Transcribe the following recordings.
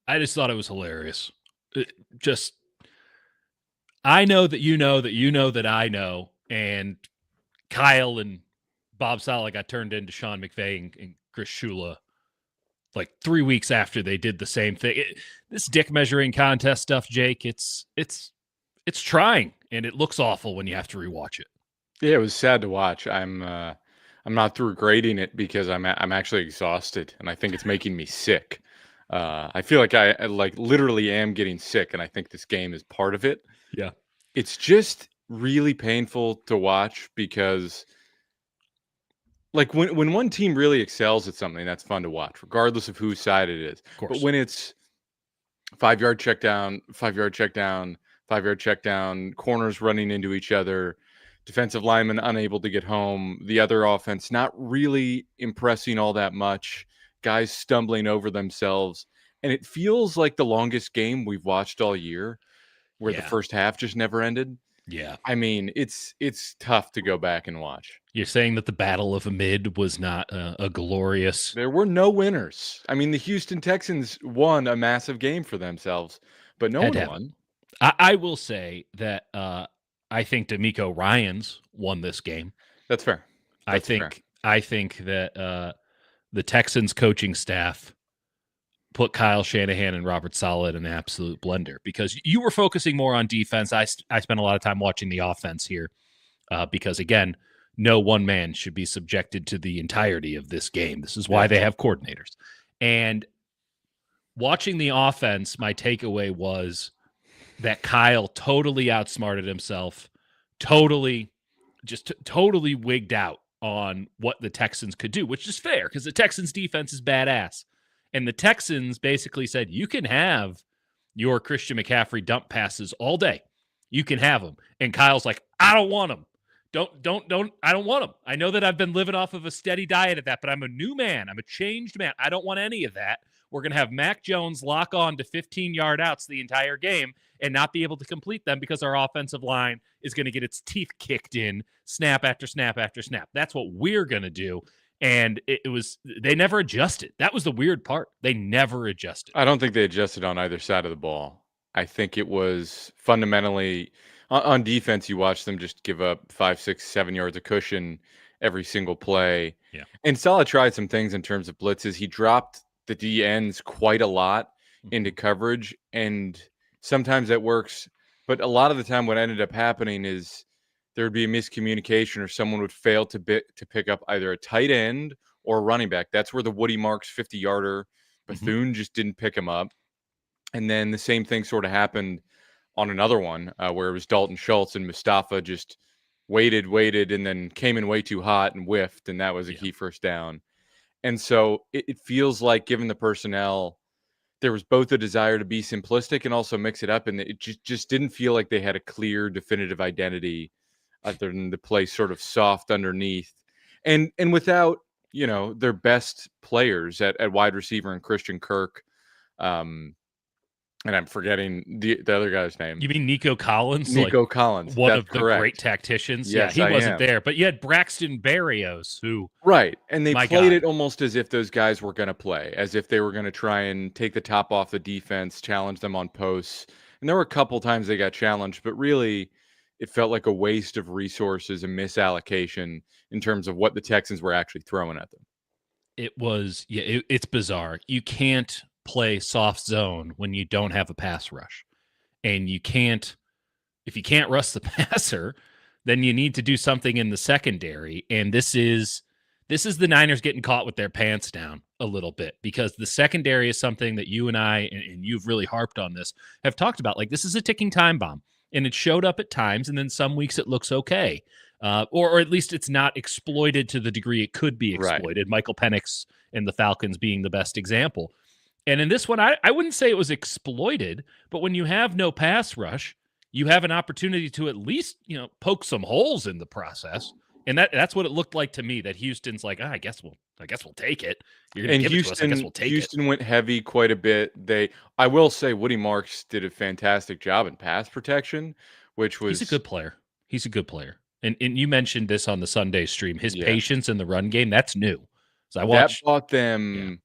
I just thought it was hilarious. Just I know that you know that you know that I know, and Kyle and Bob Sala got turned into Sean McVay and Chris Shula like 3 weeks after they did the same thing. This dick measuring contest stuff, Jake, it's trying, and it looks awful when you have to rewatch it. Yeah, it was sad to watch. I'm not through grading it because I'm actually exhausted, and I think it's making me sick. I feel like I like literally am getting sick, and I think this game is part of it. Yeah. It's just really painful to watch because like when one team really excels at something, that's fun to watch, regardless of whose side it is. Of But course. when it's 5 yard check down, 5 yard check down, 5 yard check down, corners running into each other, defensive linemen unable to get home, the other offense not really impressing all that much, guys stumbling over themselves. And it feels like the longest game we've watched all year, where the Yeah. first half just never ended. Yeah. I mean, it's tough to go back and watch. You're saying that the Battle of Amid was not a glorious. There were no winners. I mean, the Houston Texans won a massive game for themselves, but no Had to one have it. won. I will say that I think D'Amico Ryans won this game. That's fair. I That's fair. think that the Texans coaching staff put Kyle Shanahan and Robert Saleh in an absolute blender because you were focusing more on defense. I spent a lot of time watching the offense here because, again, no one man should be subjected to the entirety of this game. This is why they have coordinators. And watching the offense, my takeaway was that Kyle totally outsmarted himself, totally wigged out on what the Texans could do, which is fair because the Texans defense is badass. And the Texans basically said, you can have your Christian McCaffrey dump passes all day. You can have them. And Kyle's like, I don't want them. I don't want them. I know that I've been living off of a steady diet of that, but I'm a new man. I'm a changed man. I don't want any of that. We're going to have Mac Jones lock on to 15-yard outs the entire game and not be able to complete them because our offensive line is going to get its teeth kicked in snap after snap after snap. That's what we're going to do. And they never adjusted. That was the weird part. They never adjusted. I don't think they adjusted on either side of the ball. I think it was fundamentally on defense. You watch them just give up 5, 6, 7 yards of cushion every single play. Yeah. And Salah tried some things in terms of blitzes. He dropped the D ends quite a lot into coverage, and sometimes that works. But a lot of the time, what ended up happening is there would be a miscommunication, or someone would fail to pick up either a tight end or a running back. That's where the Woody Marks 50-yarder Bethune just didn't pick him up. And then the same thing sort of happened on another one where it was Dalton Schultz and Mustafa just waited, and then came in way too hot and whiffed, and that was a key first down. And so it feels like, given the personnel, there was both a desire to be simplistic and also mix it up, and it just didn't feel like they had a clear, definitive identity other than to play sort of soft underneath. And without, their best players at wide receiver and Christian Kirk, and I'm forgetting the other guy's name. You mean Nico Collins? Nico Collins. One That's of the correct. great tacticians. Yes, yeah, he wasn't there. But you had Braxton Berrios, who... Right. And they played it almost as if those guys were going to play, as if they were going to try and take the top off the defense, challenge them on posts. And there were a couple times they got challenged, but really it felt like a waste of resources and misallocation in terms of what the Texans were actually throwing at them. It was, it's bizarre. You can't play soft zone when you don't have a pass rush. And if you can't rush the passer, then you need to do something in the secondary. And this is the Niners getting caught with their pants down a little bit, because the secondary is something that you and I, and you've really harped on this, have talked about. Like, this is a ticking time bomb, and it showed up at times, and then some weeks it looks okay. Or at least it's not exploited to the degree it could be exploited. Right. Michael Penix and the Falcons being the best example. And in this one, I wouldn't say it was exploited, but when you have no pass rush, you have an opportunity to at least, poke some holes in the process. And that's what it looked like to me, that Houston's like, I guess we'll take it. You're going to give it to us. I guess we'll take it. Houston went heavy quite a bit. I will say Woody Marks did a fantastic job in pass protection, which was... He's a good player. And you mentioned this on the Sunday stream, his patience in the run game, that's new. So I watched... That bought them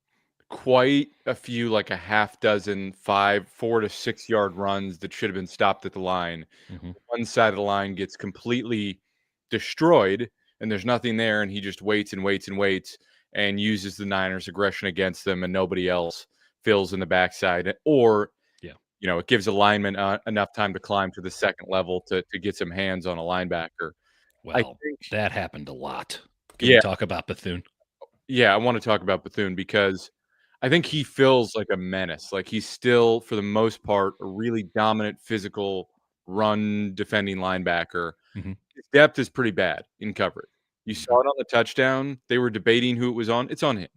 quite a few, like a half dozen, 4 to 6 yard runs that should have been stopped at the line. Mhm. One side of the line gets completely destroyed, and there's nothing there, and he just waits and waits and waits and uses the Niners' aggression against them, and nobody else fills in the backside. Or, Yeah. it gives a lineman enough time to climb to the second level to get some hands on a linebacker. I Well, think that happened a lot. Can we yeah, talk about Bethune? yeah, I wanna talk about Bethune because I think he feels like a menace. Like, he's still, for the most part, a really dominant physical run defending linebacker. Mhm. His depth is pretty bad in coverage. You Mhm. saw it on the touchdown. They were debating who it was on. It's on him,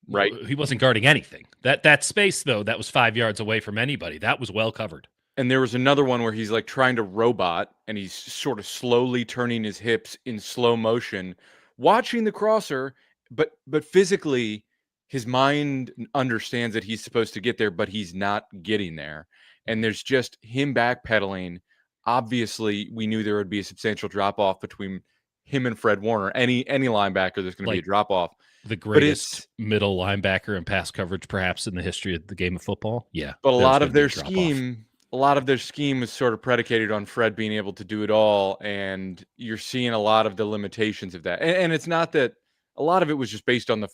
Well, right? he wasn't guarding anything. That space though, that was 5 yards away from anybody. That was well covered. And there was another one where he's, like, trying to robot, and he's sort of slowly turning his hips in slow motion, watching the crosser, but physically, his mind understands that he's supposed to get there, but he's not getting there. And there's just him backpedaling. Obviously, we knew there would be a substantial drop off between him and Fred Warner. Any linebacker, there's gonna be a Like drop off. the But greatest it's middle linebacker and pass coverage perhaps in the history of the game of football. Yeah, But a there's lot going of to be a their drop off. scheme a lot of their scheme is sort of predicated on Fred being able to do it all, and you're seeing a lot of the limitations of that. And it's not that a lot of it was just based on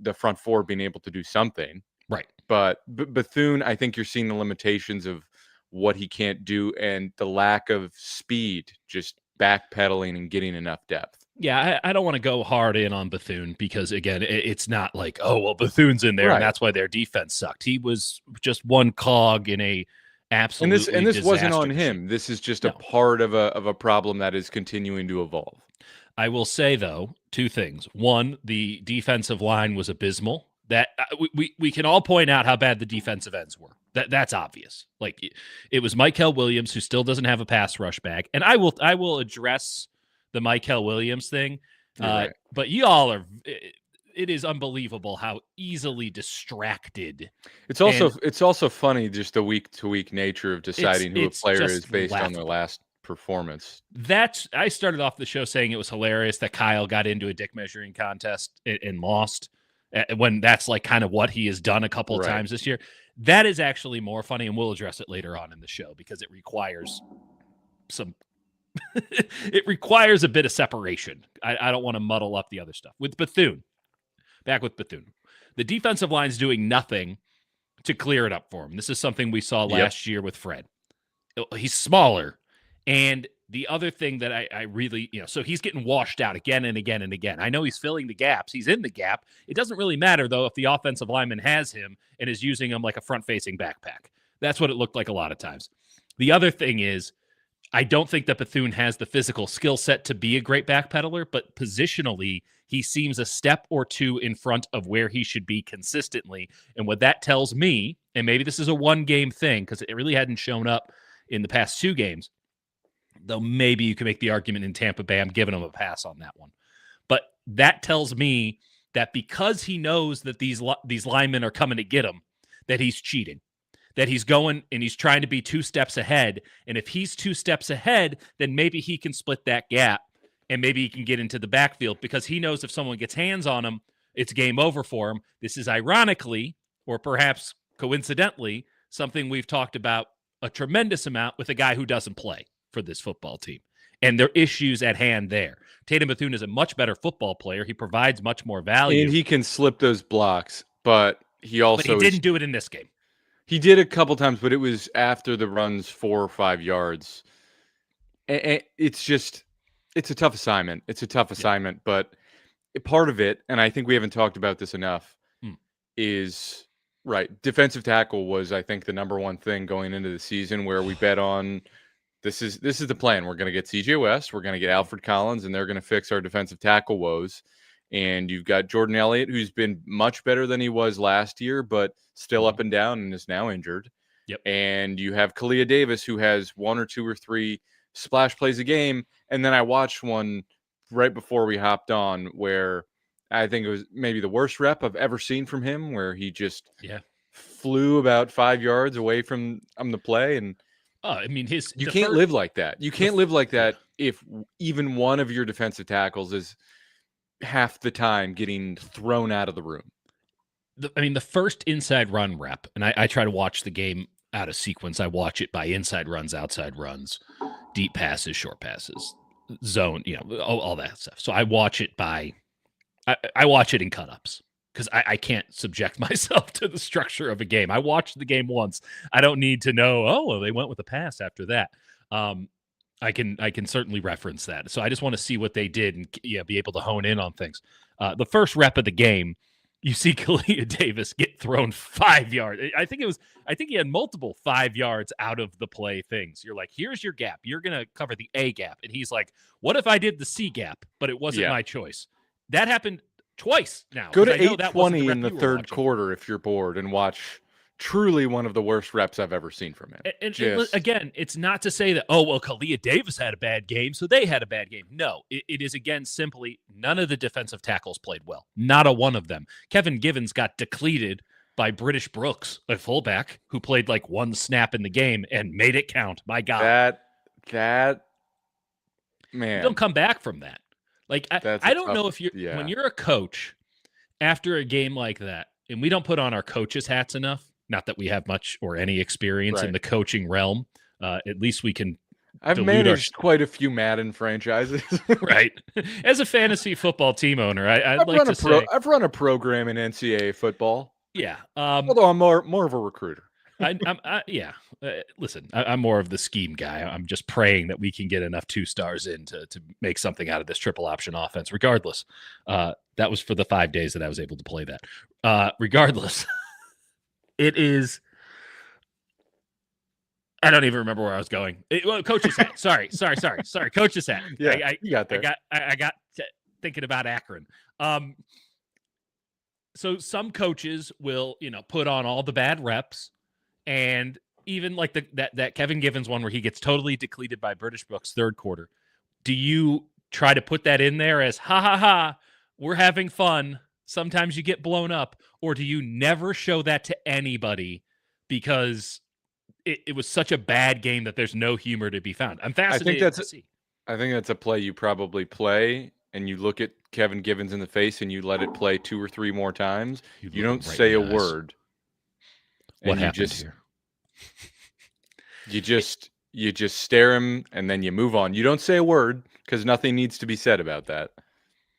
the front four being able to do something, Right. but Bethune, I think you're seeing the limitations of what he can't do and the lack of speed, just backpedaling and getting enough depth. Yeah, I don't want to go hard in on Bethune because again, it's not like, oh well, Bethune's in there and Right. that's why their defense sucked. He was just one cog in a And absolutely this wasn't disaster on machine. him. This is just a No, part of a problem that is continuing to evolve. I will say though two things. One, the defensive line was abysmal. That we can all point out how bad the defensive ends were. That's obvious. Like it was Michael Williams who still doesn't have a pass rush back, and I will address the Michael Williams thing. You're right. But y'all are. It is unbelievable how easily distracted, and It's also funny just the week to week nature of deciding who a it's player is just based on their laughable. last performance. That's I started off the show saying it was hilarious that Kyle got into a dick measuring contest and lost when that's like kind of what he has done a couple of Right. times this year. That is actually more funny, and we'll address it later on in the show because it requires some. It requires a bit of separation. I don't want to muddle up the other stuff with Bethune. Back with Bethune, the defensive line's doing nothing to clear it up for him. This is something we saw Yep. last year with Fred. He's smaller. And the other thing that I really, so he's getting washed out again and again and again. I know he's filling the gaps. He's in the gap. It doesn't really matter, though, if the offensive lineman has him and is using him like a front facing backpack. That's what it looked like a lot of times. The other thing is, I don't think that Bethune has the physical skill set to be a great backpedaler, but positionally, he seems a step or two in front of where he should be consistently. And what that tells me, and maybe this is a one game thing because it really hadn't shown up in the past 2 games, though maybe you can make the argument in Tampa Bay, I'm giving him a pass on that one. But that tells me that because he knows that these linemen are coming to get him, that he's cheating, that he's going and he's trying to be 2 steps ahead. And if he's 2 steps ahead, then maybe he can split that gap and maybe he can get into the backfield because he knows if someone gets hands on him, it's game over for him. This is ironically, or perhaps coincidentally, something we've talked about a tremendous amount with a guy who doesn't play for this football team. And there are issues at hand there. Tatum Bethune is a much better football player. He provides much more value. And he can slip those blocks, but he But he also didn't do it in this game. he did a couple times, but it was after the runs 4 or 5 yards. It's just it's a tough assignment. It's a tough Yeah. assignment, but part of it, and I think we haven't talked about this enough, Hmm. is right. Defensive tackle was, I think, the number one thing going into the season where we bet on this is the plan. We're going to get CJ West, we're going to get Alfred Collins, and they're going to fix our defensive tackle woes. And you've got Jordan Elliott, who's been much better than he was last year, but still up and down and is now injured. Yep. And you have Kalia Davis, who has 1 or 2 or 3 splash plays a game. And then I watched one right before we hopped on where I think it was maybe the worst rep I've ever seen from him, where he just flew about 5 yards away from the play. And I mean, you can't live like that. You can't live like that if even one of your defensive tackles is half the time getting thrown out of the room. the first inside run rep, and I try to watch the game out of sequence. I watch it by inside runs, outside runs, deep passes, short passes, zone, all that stuff. So I watch it I watch it in cut-ups because I can't subject myself to the structure of a game. I watched the game once. I don't need to know, well, they went with a pass after that. I can certainly reference that. So I just want to see what they did and be able to hone in on things. The first rep of the game, you see Kalia Davis get thrown 5 yards. I think he had multiple 5 yards out of the play things. You're like, here's your gap. You're going to cover the A gap. And he's like, what if I did the C gap, but it wasn't my choice? That happened twice now. Go to 8:20 in the third quarter if you're bored and watch truly one of the worst reps I've ever seen from him. And again, it's not to say that, Kalia Davis had a bad game, so they had a bad game. No, it is, again, simply none of the defensive tackles played well. Not a one of them. Kevin Givens got depleted by British Brooks, a fullback, who played like one snap in the game and made it count. My God. That man. You don't come back from that. Like, I don't know if when you're a coach after a game like that, and we don't put on our coaches' hats enough, not that we have much or any experience in the coaching realm. At least we can. I've managed quite a few Madden franchises. Right. As a fantasy football team owner, I've run a program in NCAA football. Yeah. Although I'm more of a recruiter. Listen, I'm more of the scheme guy. I'm just praying that we can get enough 2-stars in to make something out of this triple option offense. Regardless, that was for the 5 days that I was able to play that. Regardless, it is. I don't even remember where I was going. Coach's hat. Sorry. Coach's hat. Yeah, you got there. I got thinking about Akron. So some coaches will, put on all the bad reps, and even like that Kevin Givens one where he gets totally depleted by British Brooks third quarter. Do you try to put that in there as ha, we're having fun, sometimes you get blown up, or do you never show that to anybody because it was such a bad game that there's no humor to be found? I'm fascinated to see. I think that's a play you probably play, and you look at Kevin Givens in the face and you let it play 2 or 3 more times. You don't say a word. What happened here? You just stare him and then you move on. You don't say a word because nothing needs to be said about that.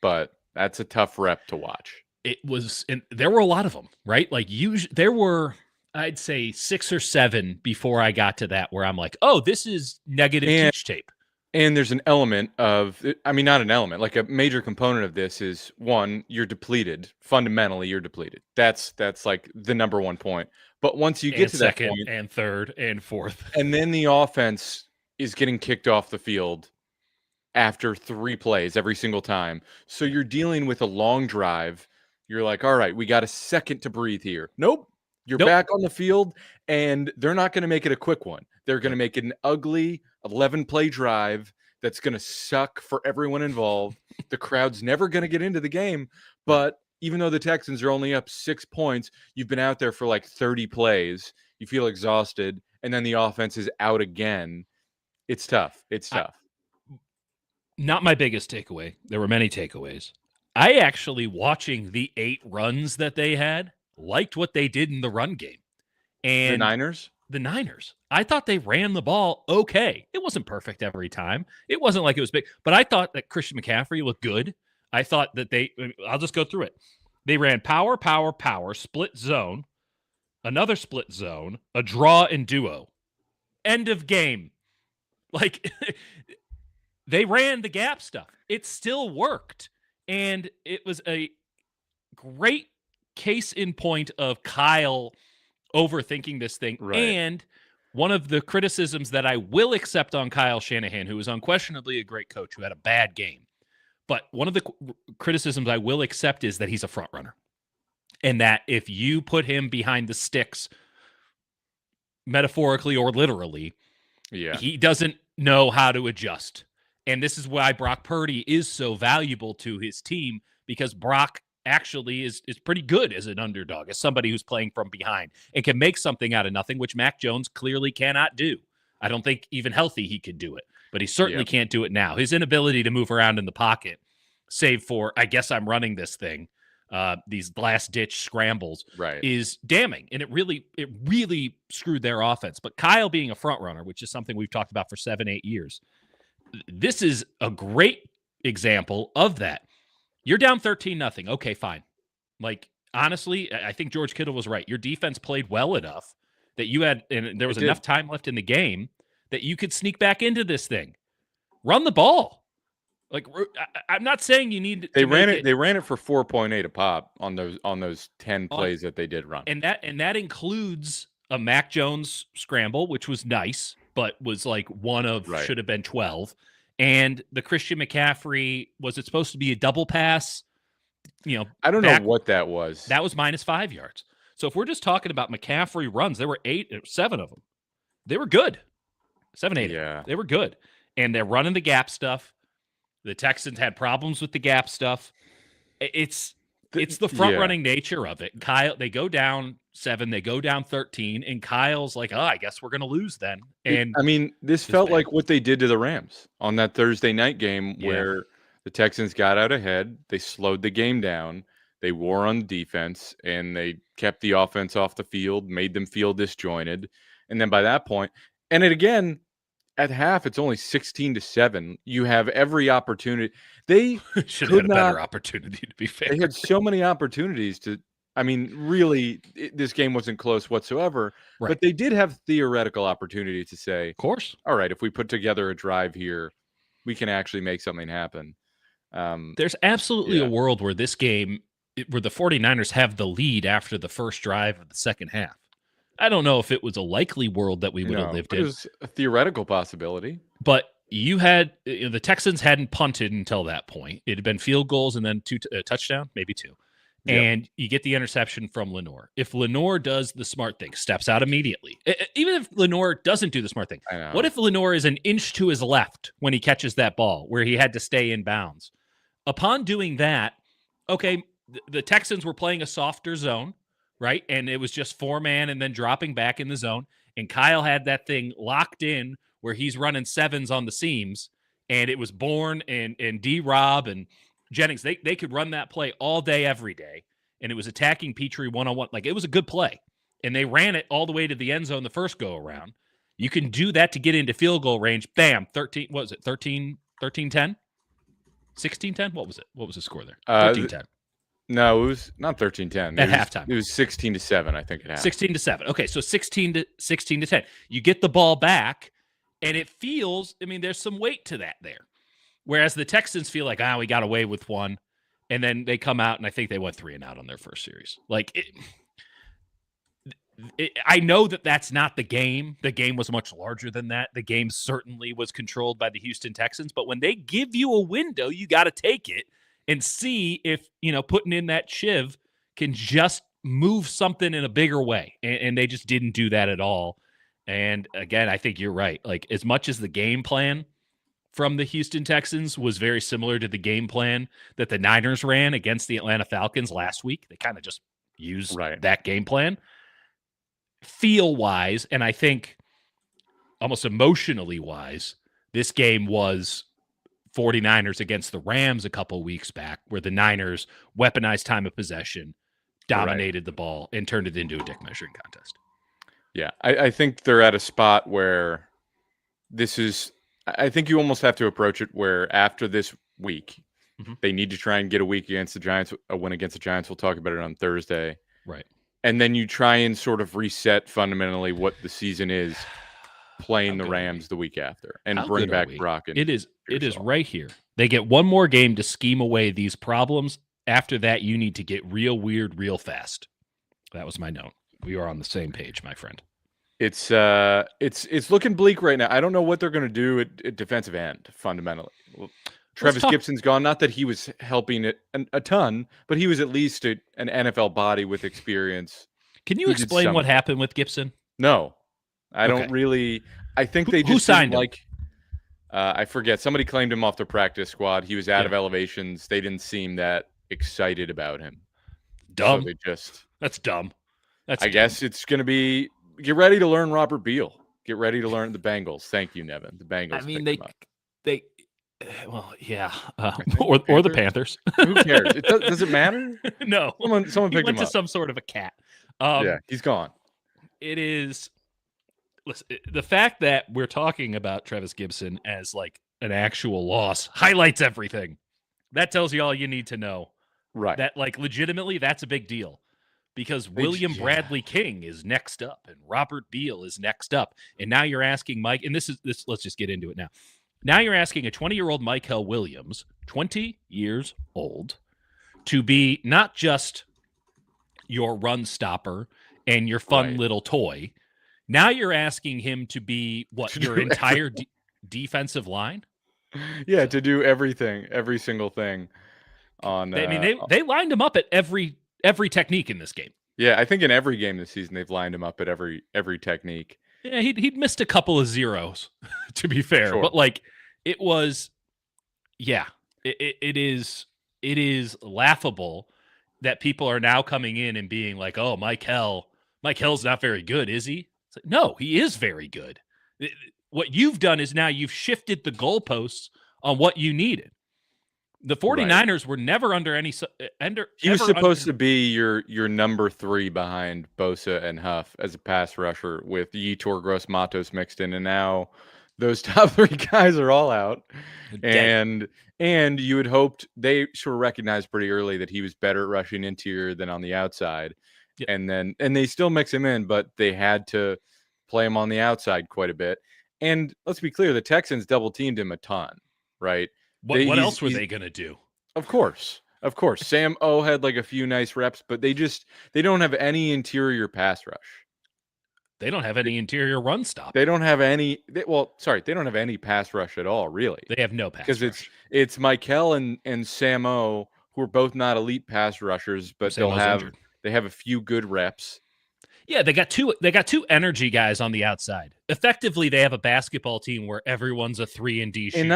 But that's a tough rep to watch. It was, and there were a lot of them, right? Like there were, I'd say 6 or 7 before I got to that where I'm like, oh, this is negative teach tape. And there's an element of, not an element, like a major component of this is, one, you're depleted. Fundamentally, you're depleted. That's like the number one point. But once you get to that point, and third and fourth, and then the offense is getting kicked off the field after 3 plays every single time. So you're dealing with a long drive. You're like, all right, we got a second to breathe here. Nope. You're back on the field, and they're not going to make it a quick one. They're going to make it an ugly 11-play drive that's going to suck for everyone involved. The crowd's never going to get into the game, but even though the Texans are only up 6 points, you've been out there for like 30 plays. You feel exhausted, and then the offense is out again. It's tough. Not my biggest takeaway. There were many takeaways. I actually, watching the 8 runs that they had, liked what they did in the run game. And the Niners. I thought they ran the ball okay. It wasn't perfect every time. It wasn't like it was big, but I thought that Christian McCaffrey looked good. I thought that I'll just go through it. They ran power, split zone, another split zone, a draw and duo. End of game. Like, they ran the gap stuff. It still worked. And it was a great case in point of Kyle overthinking this thing. Right. And one of the criticisms that I will accept on Kyle Shanahan, who is unquestionably a great coach, who had a bad game. But one of the criticisms I will accept is that he's a front runner. And that if you put him behind the sticks, metaphorically or literally, he doesn't know how to adjust. And this is why Brock Purdy is so valuable to his team, because Brock actually is pretty good as an underdog, as somebody who's playing from behind and can make something out of nothing, which Mac Jones clearly cannot do. I don't think even healthy he could do it, but he certainly can't do it now. His inability to move around in the pocket, save for, I guess I'm running this thing, these last ditch scrambles, Right. is damning, and it really screwed their offense. But Kyle being a front runner, which is something we've talked about for 7-8 years, this is a great example of that. You're down 13-0. Okay, fine. Like, honestly, I think George Kittle was right. Your defense played well enough that you had, and there was enough time left in the game that you could sneak back into this thing. Run the ball. Like, I'm not saying you need. They ran it. They ran it for 4.8 a pop on those 10 plays that they did run, and that includes a Mac Jones scramble, which was nice, but was like one of should have been 12. And the Christian McCaffrey, was it supposed to be a double pass? I don't know what that was. That was -5 yards. So if we're just talking about McCaffrey runs, there were 7 of them. They were good. 7, 8. Yeah. They were good. And they're running the gap stuff. The Texans had problems with the gap stuff. It's the front-running nature of it. Kyle, they go down 7, they go down 13, and Kyle's like, I guess we're going to lose then. And I mean, this felt like what they did to the Rams on that Thursday night game where the Texans got out ahead. They slowed the game down. They wore on defense, and they kept the offense off the field, made them feel disjointed. And then by that point, and it again, at half, it's only 16-7. You have every opportunity. They should have had a better opportunity, to be fair. They had so many opportunities to. I mean, really, this game wasn't close whatsoever. Right. But they did have theoretical opportunity to say, of course, all right, if we put together a drive here, we can actually make something happen. There's absolutely a world where this game, where the 49ers have the lead after the first drive of the second half. I don't know if it was a likely world that we would have lived in. It was a theoretical possibility. But you had the Texans hadn't punted until that point. It had been field goals and then 2 touchdown, maybe 2. Yep. And you get the interception from Lenore. If Lenore does the smart thing, steps out immediately, even if Lenore doesn't do the smart thing, what if Lenore is an inch to his left when he catches that ball where he had to stay in bounds? Upon doing that, okay, the Texans were playing a softer zone, right? And it was just 4-man and then dropping back in the zone. And Kyle had that thing locked in where he's running 7s on the seams. And it was Bourne and D-Rob and Jennings. They could run that play all day, every day. And it was attacking Petrie one-on-one. Like, it was a good play. And they ran it all the way to the end zone the first go-around. You can do that to get into field goal range. Bam, 13, what was it, 13-10? 16-10? What was it? What was the score there? 13-10. No, it was not 13-10. At halftime. It was 16-7, I think, at half. 16-7. Okay, so 16-10. You get the ball back, and it feels, I mean, there's some weight to that there. Whereas the Texans feel like, we got away with one, and then they come out, and I think they went 3-and-out on their first series. Like, I know that that's not the game. The game was much larger than that. The game certainly was controlled by the Houston Texans, but when they give you a window, you got to take it and see if, putting in that shiv can just move something in a bigger way. And they just didn't do that at all. And again, I think you're right. Like, as much as the game plan from the Houston Texans was very similar to the game plan that the Niners ran against the Atlanta Falcons last week, they kind of just used that game plan. Feel-wise, and I think almost emotionally wise, this game was 49ers against the Rams a couple weeks back, where the Niners weaponized time of possession, dominated the ball, and turned it into a dick measuring contest. Yeah, I think they're at a spot where I think you almost have to approach it where after this week, they need to try and get a week against the Giants, a win against the Giants. We'll talk about it on Thursday. Right. And then you try and sort of reset fundamentally what the season is, playing the Rams the week after, and bring back Brock. And it is right here. They get one more game to scheme away these problems. After that, you need to get real weird real fast. That was my note. We are on the same page, my friend. It's looking bleak right now. I don't know what they're going to do at defensive end fundamentally. Travis Gibson's gone. Not that he was helping it a ton, but he was at least an NFL body with experience. Can you explain what happened with Gibson? No, I don't really. I think they just who signed him? I forget. Somebody claimed him off the practice squad. He was out of elevations. They didn't seem that excited about him. Dumb. So that's dumb. I guess it's going to be. Get ready to learn Robert Beal. Get ready to learn the Bengals. Thank you, Nevin. The Bengals. I mean, Well, yeah, I think or the Panthers. Who cares? Does it matter? No, Someone he picked went him to up. some sort of a cat. Yeah, he's gone. It is. Listen, the fact that we're talking about Travis Gibson as like an actual loss highlights everything. That tells you all you need to know. Right. That like legitimately, that's a big deal because William Yeah. Bradley King is next up and Robert Beal is next up, and now you're asking Mike, and this. Let's just get into it now. Now you're asking a 20-year-old Michael Williams, 20 years old, to be not just your run stopper and your fun Right. little toy. Now you're asking him to be what, To your do entire defensive line? Yeah, So to do everything, every single thing on I mean, they lined him up at every technique in this game. yeah, I think in every game this season they've lined him up at every technique. Yeah, he'd missed a couple of zeros, to be fair, Sure. but like it was, yeah, it is laughable that people are now coming in and being like, "Oh, Mike Hill's not very good, is he?" It's like, no, he is very good. What you've done is now you've shifted the goalposts on what you needed. The Right. 49ers were never under any He was supposed to be your number 3 behind Bosa and Huff as a pass rusher with Yetur Gross-Matos mixed in, and now those top 3 guys are all out. dead. And you had hoped they sort of recognized pretty early that he was better at rushing interior than on the outside. Yeah. And they still mix him in, but they had to play him on the outside quite a bit. And let's be clear, the Texans double teamed him a ton, right? What else were they going to do? Of course. Of course. Sam O had like a few nice reps, but they don't have any interior pass rush. They don't have any interior run stop. They don't have any they don't have any pass rush at all, really. They have no pass Because rush. it's Michael and Sam O, who are both not elite pass rushers, but Injured. they have a few good reps. Yeah, they got two energy guys on the outside. Effectively, they have a basketball team where everyone's a 3-and-D shooter. And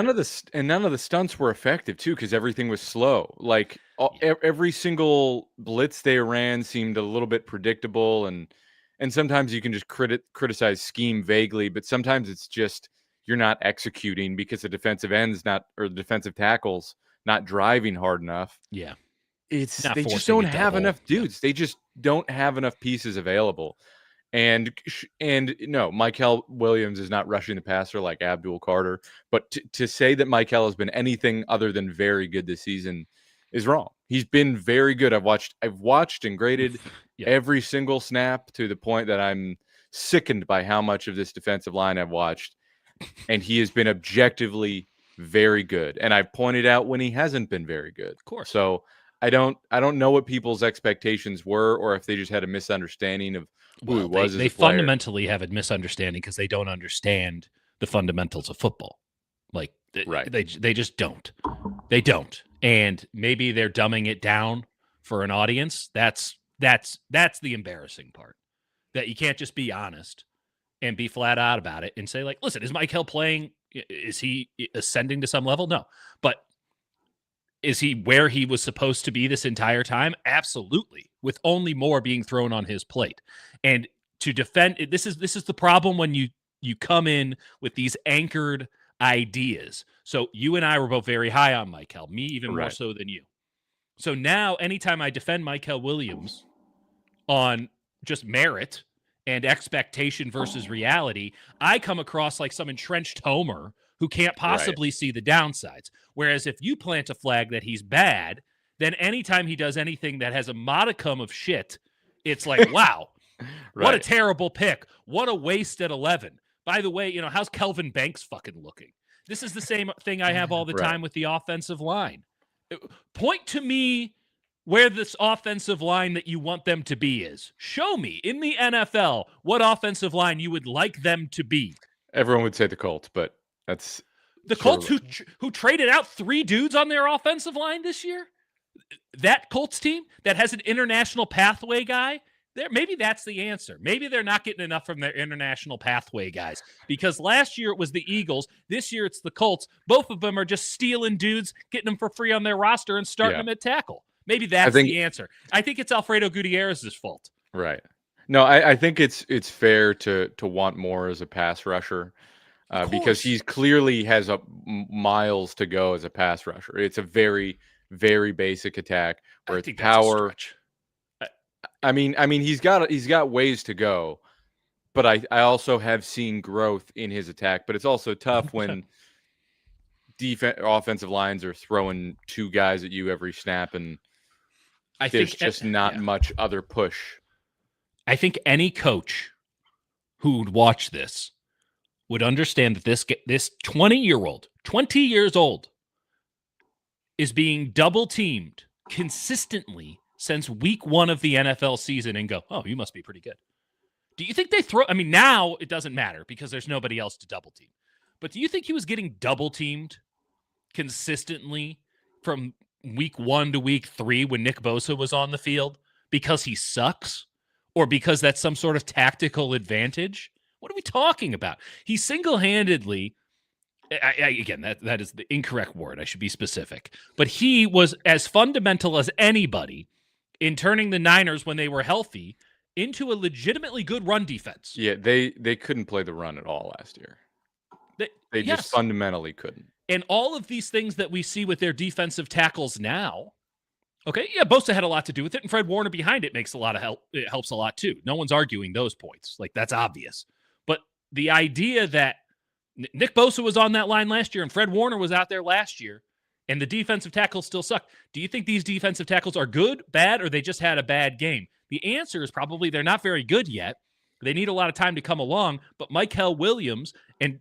none of the stunts were effective too, because everything was slow. Like every single blitz they ran seemed a little bit predictable, and sometimes you can just criticize scheme vaguely, but sometimes it's just you're not executing because the defensive the defensive tackles not driving hard enough. Yeah. They just don't have enough dudes. They just don't have enough pieces available. And no, Michael Williams is not rushing the passer like Abdul Carter. But to say that Michael has been anything other than very good this season is wrong. He's been very good. I've watched and graded every single snap to the point that I'm sickened by how much of this defensive line I've watched. And he has been objectively very good. And I've pointed out when he hasn't been very good. Of course. So I don't know what people's expectations were, or if they just had a misunderstanding of who he was. They fundamentally have a misunderstanding because they don't understand the fundamentals of football. Like they just don't. They don't. And maybe they're dumbing it down for an audience. That's the embarrassing part. That you can't just be honest and be flat out about it and say, like, listen, is Mike Hill playing? Is he ascending to some level? No. But is he where he was supposed to be this entire time? Absolutely, with only more being thrown on his plate. And to defend this is the problem when you come in with these anchored ideas. So you and I were both very high on Michael, me even more so than you. So now anytime I defend Michael Williams on just merit and expectation versus reality, I come across like some entrenched homer who can't possibly see the downsides. Whereas if you plant a flag that he's bad, then anytime he does anything that has a modicum of shit, it's like, wow, what a terrible pick. What a waste at 11. By the way, how's Kelvin Banks fucking looking? This is the same thing I have all the time with the offensive line. Point to me where this offensive line that you want them to be is. Show me in the NFL what offensive line you would like them to be. Everyone would say the Colts, but that's the Colts who traded out 3 dudes on their offensive line this year. That Colts team that has an international pathway guy, maybe that's the answer. Maybe they're not getting enough from their international pathway guys, because last year it was the Eagles. This year it's the Colts. Both of them are just stealing dudes, getting them for free on their roster and starting them at tackle. Maybe that's the answer. I think it's Alfredo Gutierrez's fault. Right. No, I think it's fair to want more as a pass rusher. Of because course. he's clearly has miles to go as a pass rusher. It's a very, very basic attack I where it's think that's a power. stretch. I, I mean, he's got ways to go, but I also have seen growth in his attack. But it's also tough 100%. when offensive lines are throwing two guys at you every snap, and I there's think, just not yeah. much other push. I think any coach who would watch this would understand that this 20-year-old, 20 years old, is being double teamed consistently since week 1 of the NFL season and go, oh, you must be pretty good. Do you think they throw? I mean, now it doesn't matter because there's nobody else to double team. But do you think he was getting double teamed consistently from week 1 to week 3 when Nick Bosa was on the field because he sucks or because that's some sort of tactical advantage? What are we talking about? He single-handedly, again, that is the incorrect word. I should be specific. But he was as fundamental as anybody in turning the Niners, when they were healthy, into a legitimately good run defense. Yeah, they couldn't play the run at all last year. They just Yes. fundamentally couldn't. And all of these things that we see with their defensive tackles now, okay, yeah, Bosa had a lot to do with it, and Fred Warner behind it makes a lot of help. It helps a lot too. No one's arguing those points. Like, that's obvious. But the idea that Nick Bosa was on that line last year and Fred Warner was out there last year, and the defensive tackles still suck. Do you think these defensive tackles are good, bad, or they just had a bad game? The answer is probably they're not very good yet. They need a lot of time to come along, but Michael Williams and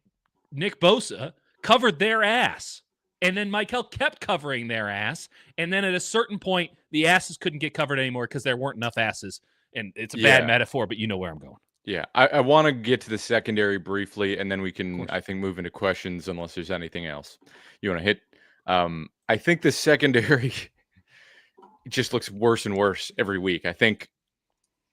Nick Bosa covered their ass. And then Michael kept covering their ass. And then at a certain point, the asses couldn't get covered anymore because there weren't enough asses. And it's a bad metaphor, but you know where I'm going. Yeah, I want to get to the secondary briefly, and then we can, I think, move into questions unless there's anything else you want to hit. I think the secondary just looks worse and worse every week. I think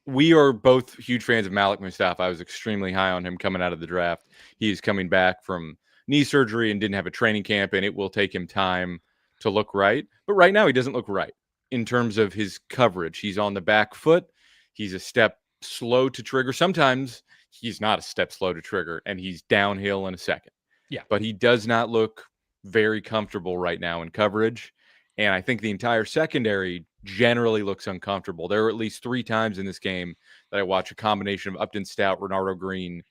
we are both huge fans of Malik Mustafa. I was extremely high on him coming out of the draft. He is coming back from knee surgery and didn't have a training camp, and it will take him time to look right. But right now, he doesn't look right in terms of his coverage. He's on the back foot. He's a step slow to trigger. Sometimes he's not a step slow to trigger, and he's downhill in a second. Yeah. But he does not look very comfortable right now in coverage. And I think the entire secondary generally looks uncomfortable. There were at least 3 times in this game that I watched a combination of Upton Stout, Renardo Green,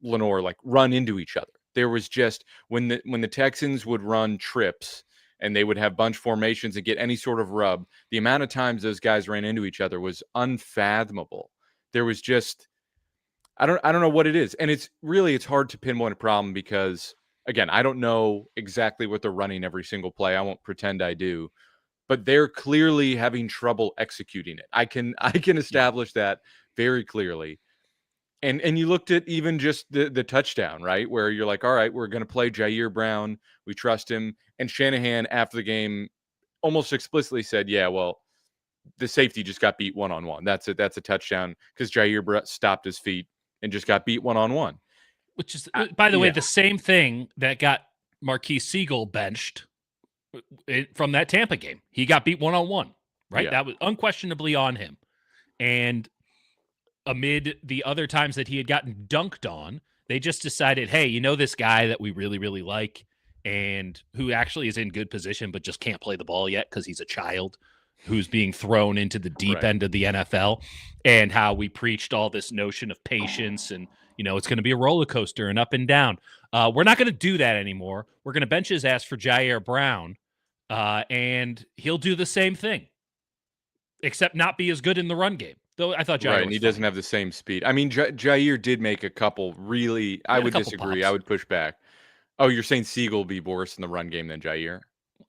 Lenore like run into each other. There was just when the Texans would run trips and they would have bunch formations and get any sort of rub, the amount of times those guys ran into each other was unfathomable. There was just I don't know what it is. And it's hard to pinpoint a problem because again, I don't know exactly what they're running every single play. I won't pretend I do. But they're clearly having trouble executing it. I can establish that very clearly. And you looked at even just the touchdown, right? Where you're like, all right, we're going to play Jair Brown. We trust him. And Shanahan after the game almost explicitly said, yeah, well, the safety just got beat one-on-one. That's a touchdown because Jair stopped his feet and just got beat one-on-one. Which is, by the way, the same thing that got Marquise Siegel benched from that Tampa game. He got beat one-on-one, right? Yeah. That was unquestionably on him. And amid the other times that he had gotten dunked on, they just decided, hey, you know this guy that we really, really like and who actually is in good position but just can't play the ball yet because he's a child who's being thrown into the deep end of the NFL, and how we preached all this notion of patience and, you know, it's going to be a roller coaster and up and down. We're not going to do that anymore. We're going to bench his ass for Jair Brown, and he'll do the same thing, except not be as good in the run game. Though I thought Jair right, and he doesn't have the same speed. I mean, Jair did make a couple really. I would disagree. Pops. I would push back. Oh, you're saying Siegel will be worse in the run game than Jair?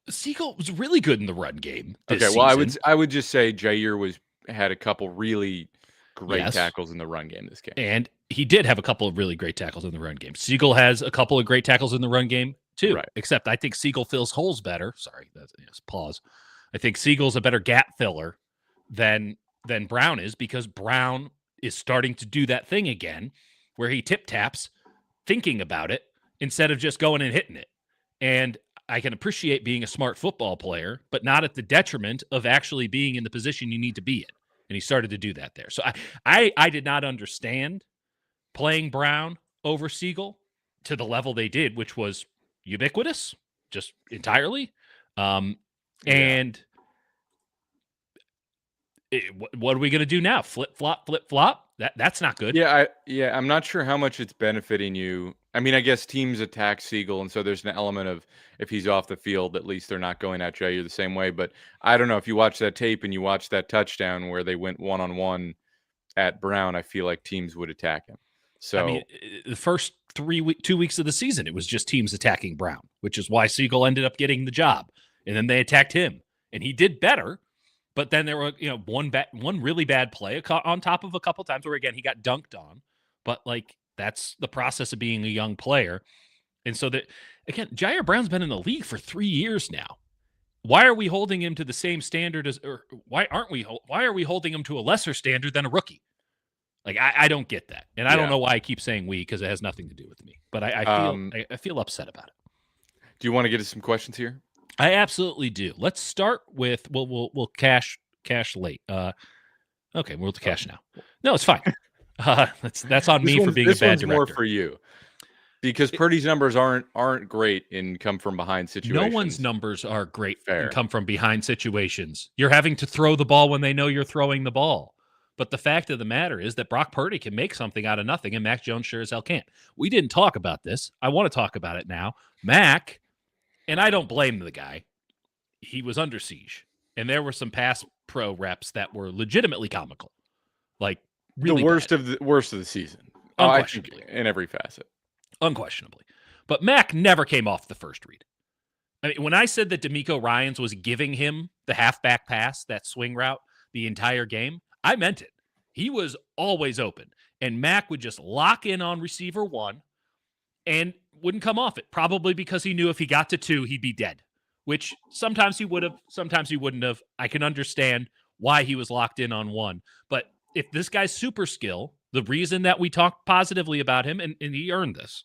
Siegel was really good in the run game. Okay, well, I would just say Jair had a couple really great tackles in the run game this game, and he did have a couple of really great tackles in the run game. Siegel has a couple of great tackles in the run game too. Right. Except I think Siegel fills holes better. Sorry, pause. I think Siegel's a better gap filler than Brown is because Brown is starting to do that thing again where he tip taps thinking about it instead of just going and hitting it. And I can appreciate being a smart football player, but not at the detriment of actually being in the position you need to be in. And he started to do that there. So I did not understand playing Brown over Siegel, to the level they did, which was ubiquitous, just entirely. And what are we going to do now? Flip flop. That's not good. I'm not sure how much it's benefiting you. I mean, I guess teams attack Siegel, and so there's an element of if he's off the field, at least they're not going at Jair the same way. But I don't know if you watch that tape and you watch that touchdown where they went one-on-one at Brown, I feel like teams would attack him. So I mean, the first 2 weeks of the season, it was just teams attacking Brown, which is why Siegel ended up getting the job. And then they attacked him, and he did better. But then there were, one really bad play on top of a couple times where, again, he got dunked on. But, that's the process of being a young player. And so that, again, Jair Brown's been in the league for 3 years now. Why are we holding him to the same standard or why are we holding him to a lesser standard than a rookie? I don't get that. And I don't know why I keep saying we, because it has nothing to do with me. But I feel upset about it. Do you want to get to some questions here? I absolutely do. Let's start with we'll cash late. Okay, we'll cash now. No, it's fine. That's on me for being a bad director. More for you, because Purdy's numbers aren't great in come from behind situations. No one's numbers are great in come from behind situations. You're having to throw the ball when they know you're throwing the ball. But the fact of the matter is that Brock Purdy can make something out of nothing, and Mac Jones sure as hell can't. We didn't talk about this. I want to talk about it now. Mac. And I don't blame the guy. He was under siege. And there were some pass pro reps that were legitimately comical. Really the worst of the season. Unquestionably. I think in every facet. Unquestionably. But Mac never came off the first read. I mean, when I said that D'Amico Ryans was giving him the halfback pass, that swing route, the entire game, I meant it. He was always open. And Mac would just lock in on receiver 1 and wouldn't come off it, probably because he knew if he got to 2, he'd be dead, which sometimes he would have, sometimes he wouldn't have. I can understand why he was locked in on 1. But if this guy's super skill, the reason that we talked positively about him, and he earned this,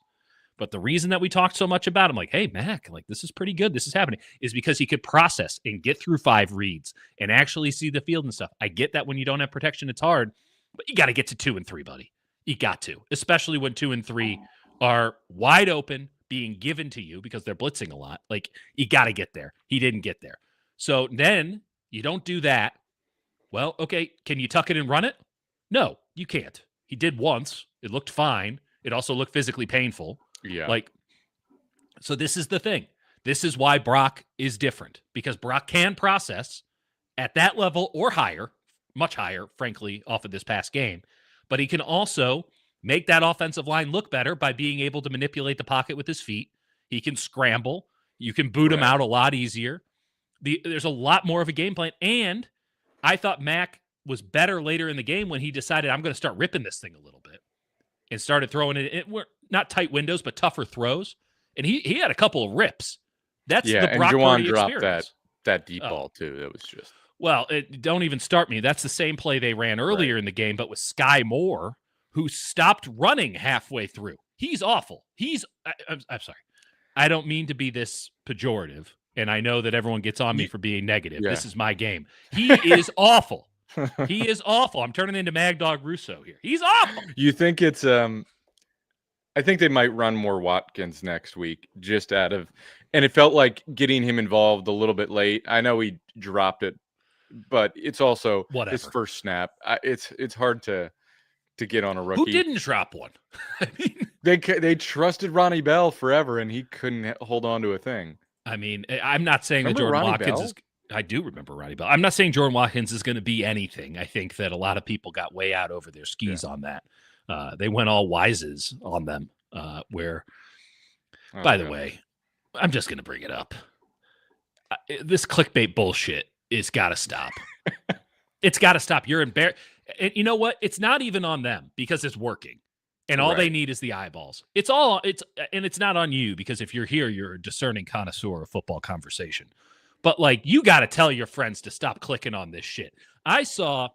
but the reason that we talked so much about him, hey, Mac, this is pretty good, this is happening, is because he could process and get through 5 reads and actually see the field and stuff. I get that when you don't have protection, it's hard, but you got to get to 2 and 3, buddy. You got to, especially when 2 and 3 are wide open, being given to you because they're blitzing a lot. You got to get there. He didn't get there. So then you don't do that. Well, okay, can you tuck it and run it? No, you can't. He did once. It looked fine. It also looked physically painful. Yeah. So this is the thing. This is why Brock is different, because Brock can process at that level or higher, much higher, frankly, off of this past game. But he can also make that offensive line look better by being able to manipulate the pocket with his feet. He can scramble. You can boot him out a lot easier. There's a lot more of a game plan. And I thought Mac was better later in the game when he decided, I'm going to start ripping this thing a little bit, and started throwing it. Not tight windows, but tougher throws. And he had a couple of rips. That's the Brock Purdy dropped experience. that deep ball too. That was just... Well, don't even start me. That's the same play they ran earlier in the game, but with Sky Moore, who stopped running halfway through. He's awful. I'm sorry. I don't mean to be this pejorative, and I know that everyone gets on me for being negative. Yeah. This is my game. He is awful. He is awful. I'm turning into Mad Dog Russo here. He's awful. You think it's I think they might run more Watkins next week, just out of, and it felt like getting him involved a little bit late. I know he dropped it, but it's also his first snap. It's hard to get on a rookie. Who didn't drop one? I mean, they trusted Ronnie Bell forever, and he couldn't hold on to a thing. I mean, I'm not saying that Jordan Watkins is. I do remember Ronnie Bell. I'm not saying Jordan Watkins is going to be anything. I think that a lot of people got way out over their skis on that. They went all wises on them. By the way, I'm just going to bring it up. This clickbait bullshit is got to stop. It's got to stop. You're embarrassed. And you know what? It's not even on them because it's working. And all they need is the eyeballs. It's not on you, because if you're here, you're a discerning connoisseur of football conversation. But you got to tell your friends to stop clicking on this shit. I saw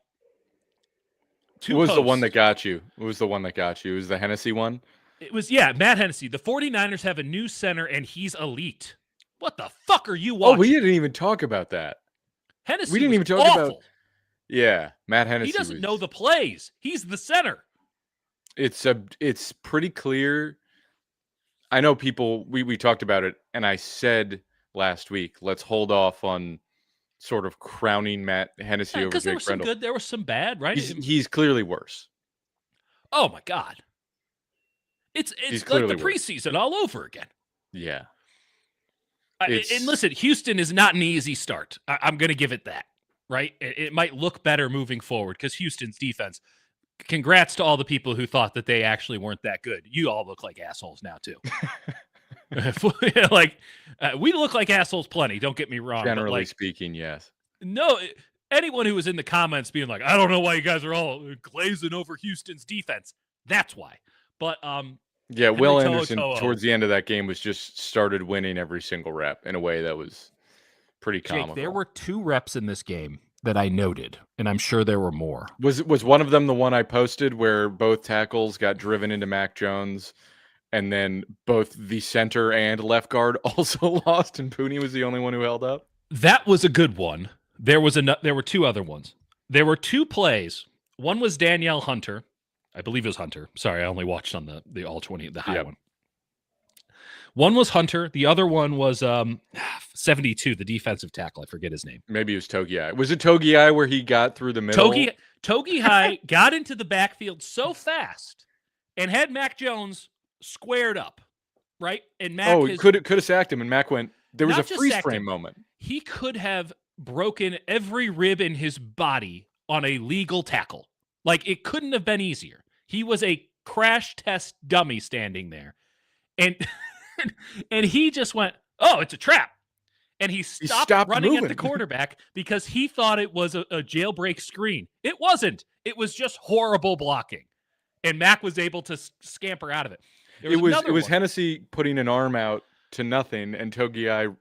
two posts. The one that got you? What was the one that got you? It was the Hennessy one? It was, Matt Hennessy. The 49ers have a new center, and he's elite. What the fuck are you watching? Oh, we didn't even talk about that. Hennessy we didn't even talk awful. About... Yeah, Matt Hennessy. He doesn't know the plays. He's the center. It's pretty clear I know people. We talked about it, and I said last week, let's hold off on sort of crowning Matt Hennessy over Because there Jake was some Brendel. good, there was some bad, right? He's clearly worse. Oh my God. It's He's like the clearly worse. preseason all over again. Yeah. And listen, Houston is not an easy start. I'm going to give it that, right? It might look better moving forward because Houston's defense, congrats to all the people who thought that they actually weren't that good. You all look like assholes now, too. We look like assholes plenty, don't get me wrong. Generally but speaking, yes. No, anyone who was in the comments being like, I don't know why you guys are all glazing over Houston's defense. That's why. But yeah, Henry Will To'o Anderson To'o, towards the end of that game was just started winning every single rep in a way that was pretty comical. Jake, there were 2 reps in this game that I noted, and I'm sure there were more. Was one of them the one I posted where both tackles got driven into Mac Jones, and then both the center and left guard also lost, and Pooney was the only one who held up? That was a good one. There were 2 other ones. There were 2 plays. One was Danielle Hunter. I believe it was Hunter. Sorry, I only watched on the all 20, the high one. One was Hunter. The other one was 72, the defensive tackle. I forget his name. Maybe it was Togiai. Was it Togiai where he got through the middle? Togiai got into the backfield so fast and had Mac Jones squared up, right? And Mac could have sacked him, and Mac went. There was a freeze frame moment. He could have broken every rib in his body on a legal tackle. Like, it couldn't have been easier. He was a crash test dummy standing there. And and he just went, oh, it's a trap. And he stopped running at the quarterback because he thought it was a jailbreak screen. It wasn't. It was just horrible blocking. And Mac was able to scamper out of it. It was Hennessy putting an arm out to nothing and Togiai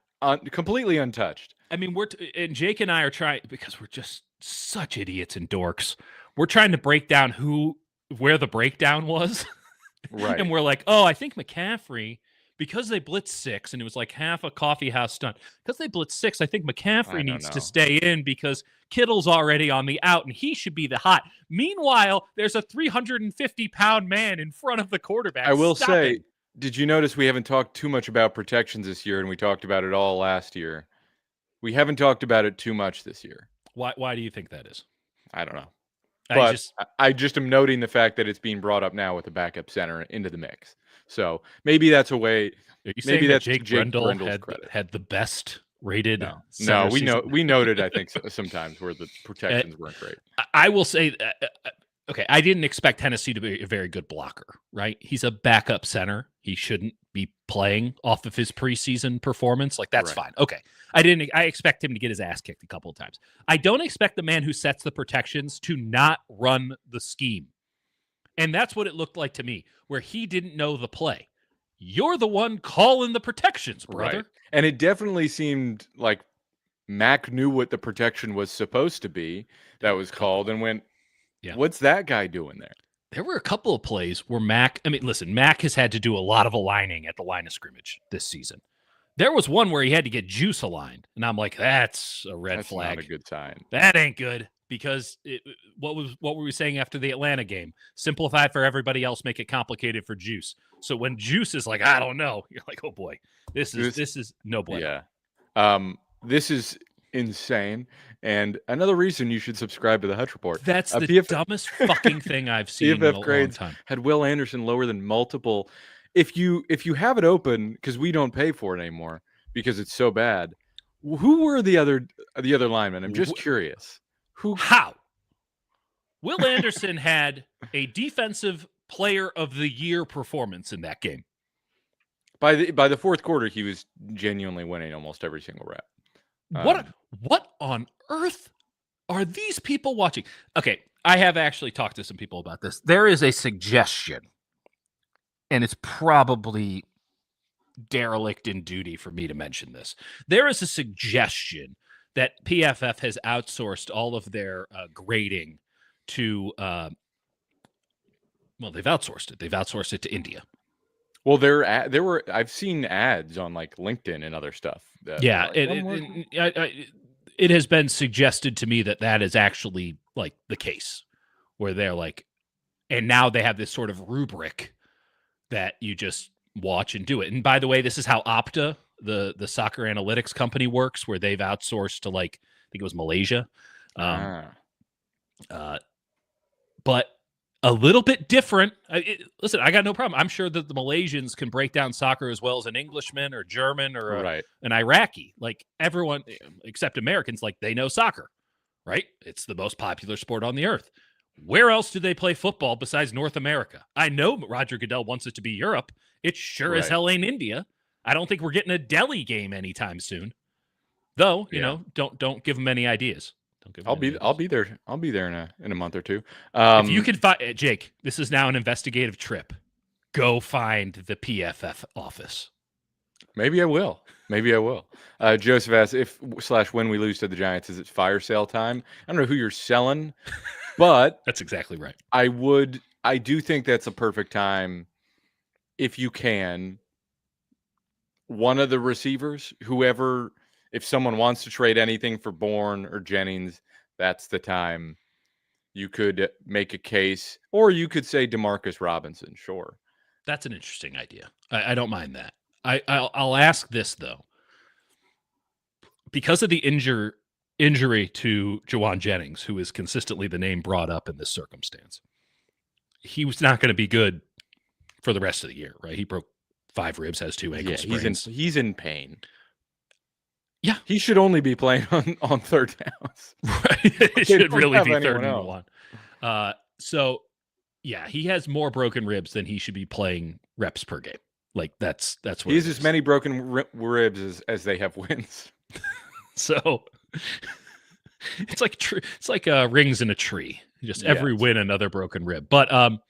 completely untouched. I mean, and Jake and I are trying, because we're just such idiots and dorks. We're trying to break down where the breakdown was. Right. And we're like, oh, I think McCaffrey, because they blitzed 6 and it was like half a coffee house stunt. Because they blitzed 6, I think McCaffrey needs to stay in because Kittle's already on the out and he should be the hot. Meanwhile, there's a 350-pound man in front of the quarterback. I will say, did you notice we haven't talked too much about protections this year, and we talked about it all last year? We haven't talked about it too much this year. Why do you think that is? I don't know. But I just am noting the fact that it's being brought up now with the backup center into the mix. So maybe that's a way. Are you saying that Jake Brendel had the best rated? No, we noted, I think, sometimes where the protections weren't great. I will say, okay, I didn't expect Hennessy to be a very good blocker, right? He's a backup center. He shouldn't be playing off of his preseason performance. Like, that's fine. Okay. I expect him to get his ass kicked a couple of times. I don't expect the man who sets the protections to not run the scheme. And that's what it looked like to me, where he didn't know the play. You're the one calling the protections, brother. Right. And it definitely seemed like Mac knew what the protection was supposed to be that was called and went, what's that guy doing there? There were a couple of plays where Mac has had to do a lot of aligning at the line of scrimmage this season. There was one where he had to get Juice aligned, and I'm like, that's a red flag. That's not a good sign. That ain't good, because what were we saying after the Atlanta game? Simplify for everybody else, make it complicated for Juice. So when Juice is like, I don't know, you're like, oh boy, this is no bueno. Yeah. This is insane. And another reason you should subscribe to the Hutch Report. That's the dumbest fucking thing I've seen in a long time. Had Will Anderson lower than multiple. If you have it open, because we don't pay for it anymore because it's so bad. Who were the other linemen? I'm just curious. How? Will Anderson had a defensive player of the year performance in that game. By the fourth quarter, he was genuinely winning almost every single rep. What on earth are these people watching? Okay, I have actually talked to some people about this. There is a suggestion, and it's probably derelict in duty for me to mention this. There is a suggestion that PFF has outsourced all of their grading to, they've outsourced it. They've outsourced it to India. Well, I've seen ads on like LinkedIn and other stuff. It has been suggested to me that is actually like the case, where they're like, and now they have this sort of rubric that you just watch and do it. And by the way, this is how Opta, the soccer analytics company, works, where they've outsourced to, like, I think it was Malaysia. But a little bit different. Listen, I got no problem. I'm sure that the Malaysians can break down soccer as well as an Englishman or German or an Iraqi. Like, everyone except Americans, like, they know soccer, right? It's the most popular sport on the earth. Where else do they play football besides North America? I know Roger Goodell wants it to be Europe. It sure as hell ain't India. I don't think we're getting a Delhi game anytime soon. Though, you know, don't give them any ideas. I'll be there. I'll be there in a month or two. If you could find Jake, this is now an investigative trip. Go find the PFF office. Maybe I will. Joseph asks when we lose to the Giants, is it fire sale time? I don't know who you're selling, but that's exactly right. I do think that's a perfect time if you can. One of the receivers, whoever. If someone wants to trade anything for Bourne or Jennings, that's the time. You could make a case, or you could say Demarcus Robinson. Sure, that's an interesting idea. I don't mind that. I'll ask this though, because of the injury to Juwan Jennings, who is consistently the name brought up in this circumstance. He was not going to be good for the rest of the year, right? He broke 5 ribs, has 2 ankle sprains. He's in pain. Yeah, he should only be playing on third downs. Right, it should really be 3rd and 1. So, yeah, he has more broken ribs than he should be playing reps per game. Like that's what he has as many broken ribs as they have wins. So it's like rings in a tree. Just every win another broken rib. But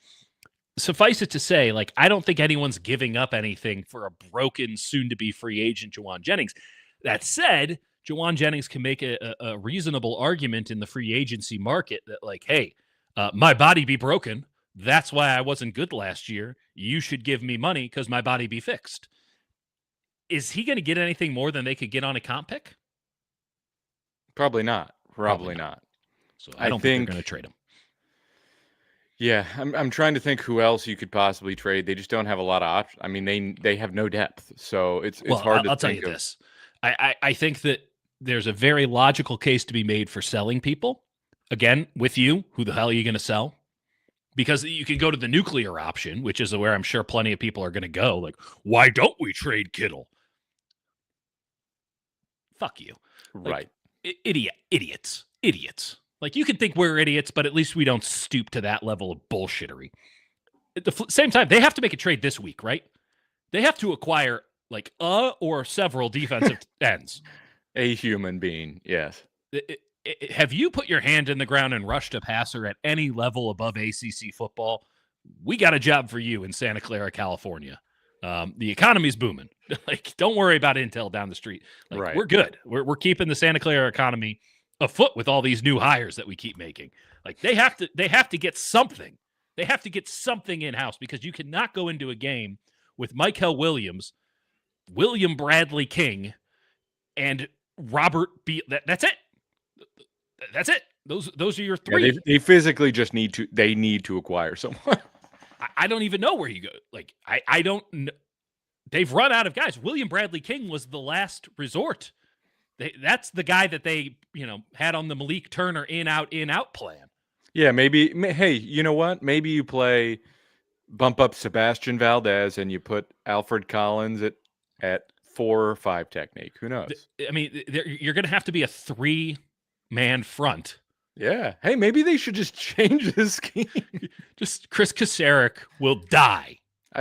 suffice it to say, like, I don't think anyone's giving up anything for a broken, soon-to-be free agent Juwan Jennings. That said, Juwan Jennings can make a reasonable argument in the free agency market that, like, hey, my body be broken. That's why I wasn't good last year. You should give me money because my body be fixed. Is he going to get anything more than they could get on a comp pick? Probably not. Probably not. So I don't think they're going to trade him. Yeah, I'm trying to think who else you could possibly trade. They just don't have a lot of options. I mean, they have no depth, so it's hard to. I'll tell you this. I think that there's a very logical case to be made for selling people. Again, with you, who the hell are you going to sell? Because you can go to the nuclear option, which is where I'm sure plenty of people are going to go. Like, why don't we trade Kittle? Fuck you. Right. Idiots. Like, you can think we're idiots, but at least we don't stoop to that level of bullshittery. At the same time, they have to make a trade this week, right? They have to acquire like or several defensive ends. A human being, yes. Have you put your hand in the ground and rushed a passer at any level above ACC football? We got a job for you in Santa Clara, California. The economy's booming. Like, don't worry about Intel down the street. Like, right. We're good. We're keeping the Santa Clara economy afoot with all these new hires that we keep making. Like, they have to get something. They have to get something in-house, because you cannot go into a game with Michael Williams, William Bradley King, and Robert B. That's it. That's it. Those are your 3. Yeah, they physically just need to acquire someone. I don't even know where you go. Like, I don't know. They've run out of guys. William Bradley King was the last resort. That's the guy that they, had on the Malik Turner in out plan. Yeah, maybe. Hey, you know what? Maybe you bump up Sebastian Valdez and you put Alfred Collins at 4 or 5 technique. Who knows? I mean, you're going to have to be a 3-man front. Yeah. Hey, maybe they should just change the scheme. Just Chris Kasarik will die.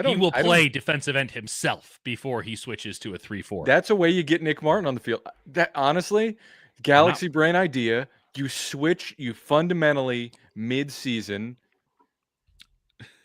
He will play defensive end himself before he switches to a 3-4. That's a way you get Nick Martin on the field. That, honestly, galaxy brain idea. You fundamentally mid-season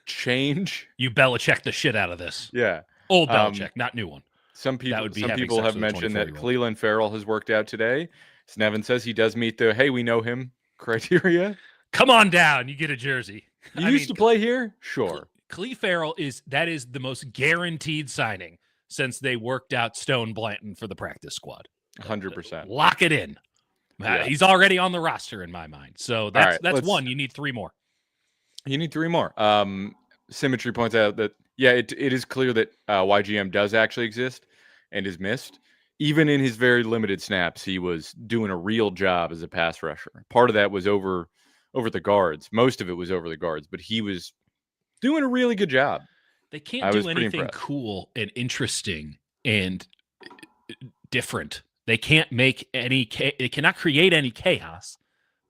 change. You Belichick the shit out of this. Yeah. Old Belichick, not new one. Some people have mentioned that Cleveland Farrell has worked out today. Snevin says he does meet the, hey, we know him criteria. Come on down. You get a jersey. You used to play here? Sure. Clee Farrell is the most guaranteed signing since they worked out Stone Blanton for the practice squad. 100%. Lock it in. Yeah. He's already on the roster in my mind. So that's one. You need 3 more. You need 3 more. Symmetry points out that Yeah, it is clear that YGM does actually exist and is missed. Even in his very limited snaps, he was doing a real job as a pass rusher. Part of that was over the guards. Most of it was over the guards, but he was doing a really good job. They can't I was do pretty anything impressed. cool and interesting and different. They can't make any. They cannot create any chaos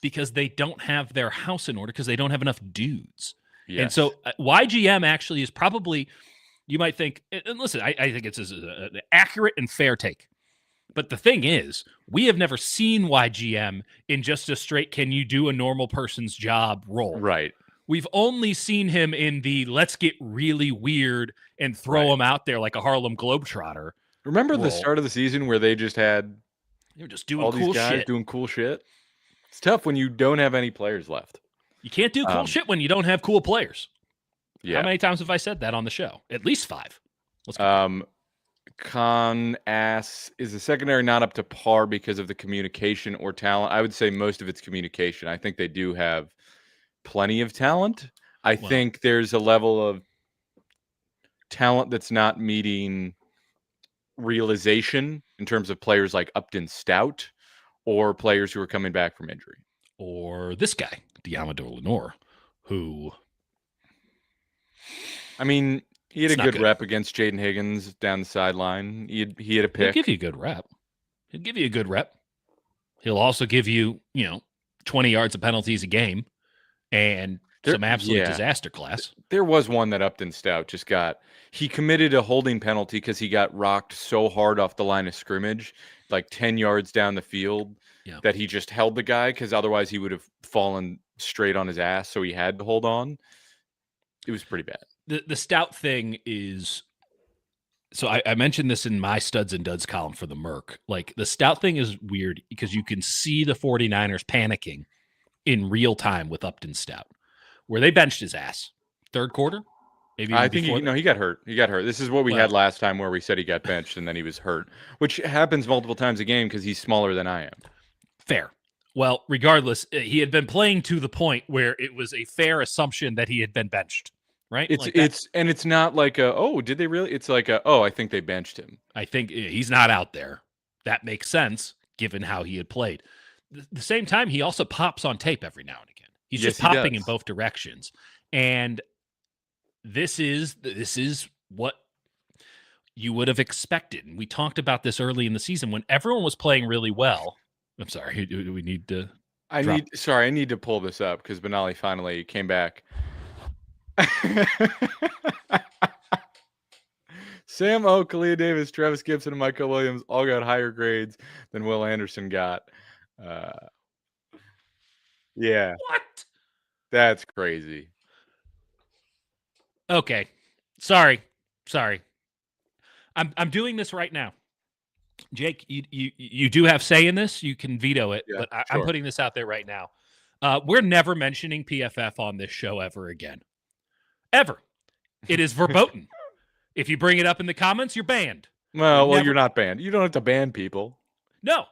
because they don't have their house in order because they don't have enough dudes. And Yes. so YGM actually is probably, you might think, and listen, I think it's an accurate and fair take. But the thing is, we have never seen YGM in just a straight, can you do a normal person's job role. Right. We've only seen him in the let's get really weird and throw him out there like a Harlem Globetrotter. Remember the role. start of the season where they just had They're just doing all cool these guys shit. doing cool shit? It's tough when you don't have any players left. You can't do cool shit when you don't have cool players. Yeah. How many times have I said that on the show? At least 5. Let's go. Con Ass is the secondary not up to par because of the communication or talent. I would say most of it's communication. I think they do have plenty of talent. I think there's a level of talent that's not meeting realization in terms of players like Upton Stout or players who are coming back from injury. Or this guy, Diamador Lenore, who, I mean, he had It's a not good good. rep against Jaden Higgins down the sideline. He had a he'll pick. give you a good rep. He'll give you a good rep. He'll also give you, 20 yards of penalties a game and some absolute disaster class. There was one that Upton Stout just got. He committed a holding penalty because he got rocked so hard off the line of scrimmage, like 10 yards down the field, that he just held the guy because otherwise he would have fallen straight on his ass. So he had to hold on. It was pretty bad. The Stout thing is, so I mentioned this in my Studs and Duds column for the Merc. Like, the Stout thing is weird because you can see the 49ers panicking in real time with Upton Stout, where they benched his ass. Third quarter? Maybe I think he got hurt. He got hurt. This is what we had last time where we said he got benched and then he was hurt, which happens multiple times a game because he's smaller than I am. Fair. Well, regardless, he had been playing to the point where it was a fair assumption that he had been benched, right? It's not like did they really? It's like I think they benched him. I think he's not out there. That makes sense given how he had played. The same time, he also pops on tape every now and again. He's just popping in both directions. And this is what you would have expected. And we talked about this early in the season when everyone was playing really well. I'm sorry. Do we need to? I need to pull this up because Benali finally came back. Sam O, Kalia Davis, Travis Gibson, and Michael Williams all got higher grades than Will Anderson got. Yeah. What? That's crazy. Okay. Sorry. I'm doing this right now. Jake, you do have say in this. You can veto it, but I'm putting this out there right now. We're never mentioning PFF on this show ever again. Ever. It is verboten. If you bring it up in the comments, you're banned. Well, you're not banned. You don't have to ban people. No.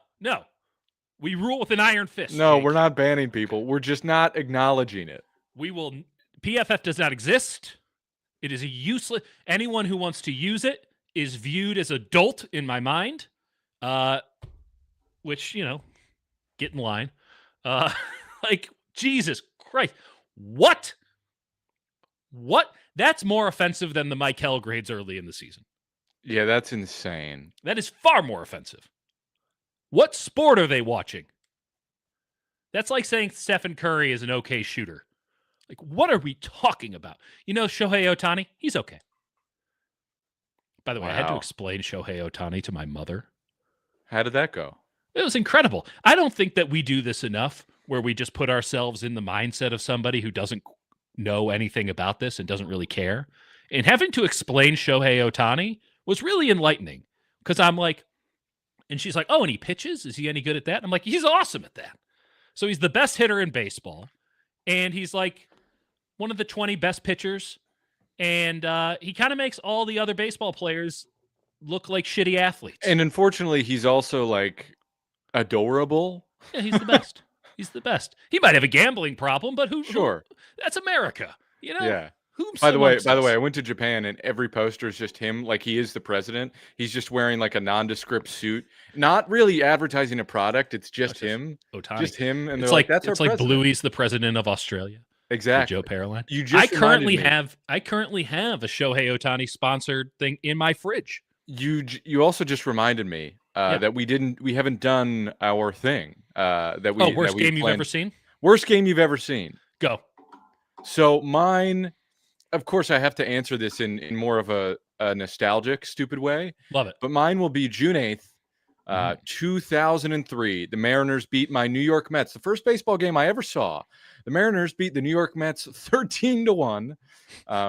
We rule with an iron fist. No, Jake. We're not banning people. We're just not acknowledging it. PFF does not exist. It is a useless. Anyone who wants to use it is viewed as adult in my mind. Which, get in line. Like, Jesus Christ. What? That's more offensive than the Mike Hell grades early in the season. Yeah, that's insane. That is far more offensive. What sport are they watching? That's like saying Stephen Curry is an okay shooter. Like, what are we talking about? Shohei Ohtani, he's okay. By the way, I had to explain Shohei Ohtani to my mother. How did that go? It was incredible. I don't think that we do this enough where we just put ourselves in the mindset of somebody who doesn't know anything about this and doesn't really care. And having to explain Shohei Ohtani was really enlightening because I'm like, and she's like, oh, and he pitches? Is he any good at that? I'm like, he's awesome at that. So he's the best hitter in baseball. And he's like one of the 20 best pitchers. And he kind of makes all the other baseball players look like shitty athletes. And unfortunately, he's also like adorable. Yeah, he's the best. He's the best. He might have a gambling problem, but who? Sure. That's America, Yeah. By the way, I went to Japan and every poster is just him, like he is the president. He's just wearing like a nondescript suit, not really advertising a product. It's just him, Ohtani. just him, and it's they're like, "That's our it's like president." Bluey's the president of Australia. Exactly. Joe Paroline. You just I currently have a Shohei Ohtani sponsored thing in my fridge. You also just reminded me that we haven't done our thing. Worst game you've ever seen? Worst game you've ever seen. Go. So mine, of course, I have to answer this in more of a nostalgic, stupid way. Love it. But mine will be June 8th, 2003. The Mariners beat my New York Mets. The first baseball game I ever saw. The Mariners beat the New York Mets 13-1,